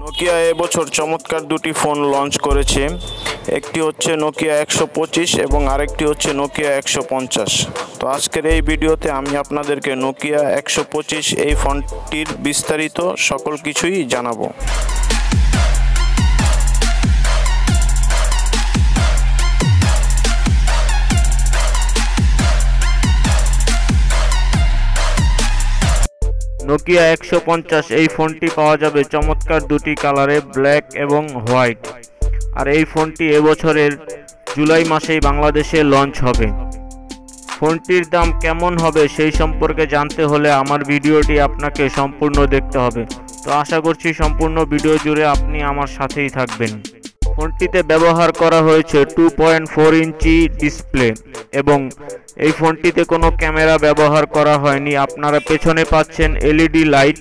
Nokia এবছর চমৎকার দুটি ফোন লঞ্চ করেছে। একটি হচ্ছে নোকিয়া 125 এবং আরেকটি হচ্ছে নোকিয়া 150। তো আজকের এই ভিডিওতে আমি আপনাদেরকে নোকিয়া 125 এই ফোনটির বিস্তারিত সকল কিছুই জানাবো। নোকিয়া 150 এই ফোনটি পাওয়া যাবে চমৎকার দুটি কালারে, ব্ল্যাক এবং হোয়াইট। আর এই ফোনটি এবছরের জুলাই মাসেই বাংলাদেশে লঞ্চ হবে। ফোনটির দাম কেমন হবে সেই সম্পর্কে জানতে হলে আমার ভিডিওটি আপনাকে সম্পূর্ণ দেখতে হবে। তো আশা করছি সম্পূর্ণ ভিডিও জুড়ে আপনি আমার সাথেই থাকবেন। ফোনটিতে ব্যবহার করা হয়েছে 2.4 ইঞ্চি ডিসপ্লে এবং এই ফোনটিতে কোনো ক্যামেরা ব্যবহার করা হয়নি। আপনারা পেছনে পাচ্ছেন এলইডি লাইট।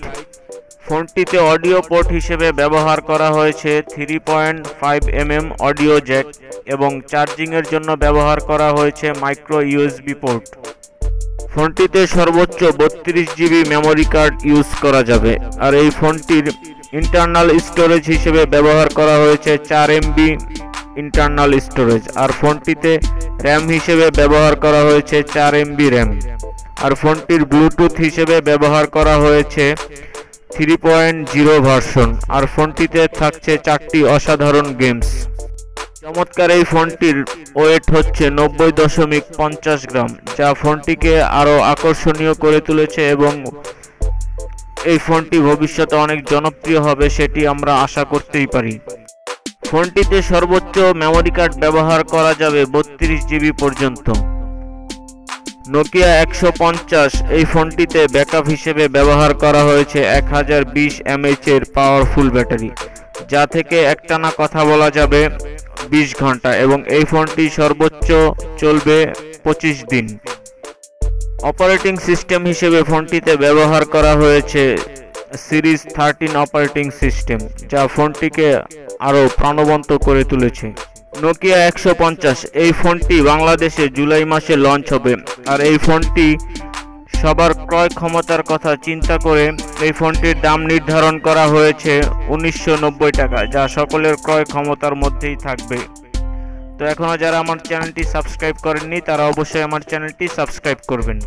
ফোনটিতে অডিও পোর্ট হিসেবে ব্যবহার করা হয়েছে 3.5 mm অডিও জ্যাক এবং চার্জিংয়ের জন্য ব্যবহার করা হয়েছে মাইক্রো ইউএসবি পোর্ট। ফোনটিতে সর্বোচ্চ 32 GB মেমোরি কার্ড ইউজ করা যাবে। আর এই ফোনটির ইন্টারনাল স্টোরেজ হিসেবে ব্যবহার করা হয়েছে 4 MB ইন্টারনাল স্টোরেজ। আর ফোনটিতে র্যাম হিসেবে ব্যবহার করা হয়েছে 4 MB র্যাম। আর ফোনটির ব্লুটুথ হিসেবে ব্যবহার করা হয়েছে 3.0 ভার্সন। আর ফোনটিতে থাকছে 4টি অসাধারণ গেমস। চমৎকার এই ফোনটির ওয়েট হচ্ছে 90.50 গ্রাম, যা ফোনটিকে আরও আকর্ষণীয় করে তুলেছে এবং এই ফোনটি ভবিষ্যতে অনেক জনপ্রিয় হবে সেটি আমরা আশা করতেই পারি। ফোনটিতে সর্বোচ্চ মেমোরি কার্ড ব্যবহার করা যাবে 32 GB পর্যন্ত। নোকিয়া 150 এই ফোনটিতে ব্যাকআপ হিসেবে ব্যবহার করা হয়েছে 1020 mAh এর পাওয়ারফুল ব্যাটারি, যা থেকে একটানা কথা বলা যাবে 20 ঘন্টা এবং এই ফোনটি সর্বোচ্চ চলবে 25 দিন। অপারেটিং সিস্টেম হিসেবে ফোনটিতে ব্যবহার করা হয়েছে সিরিজ 13 অপারেটিং সিস্টেম, যা ফোনটিকে আরও প্রাণবন্ত করে তুলেছে। নোকিয়া 150 এই ফোনটি বাংলাদেশে জুলাই মাসে লঞ্চ হবে। আর এই ফোনটি সবার ক্রয় ক্ষমতার কথা চিন্তা করে এই ফোনটির দাম নির্ধারণ করা হয়েছে 1990 টাকা, যা সকলের ক্রয় ক্ষমতার মধ্যেই থাকবে। তো এখনও যারা আমার চ্যানেলটি সাবস্ক্রাইব করেননি তারা অবশ্যই আমার চ্যানেলটি সাবস্ক্রাইব করবেন।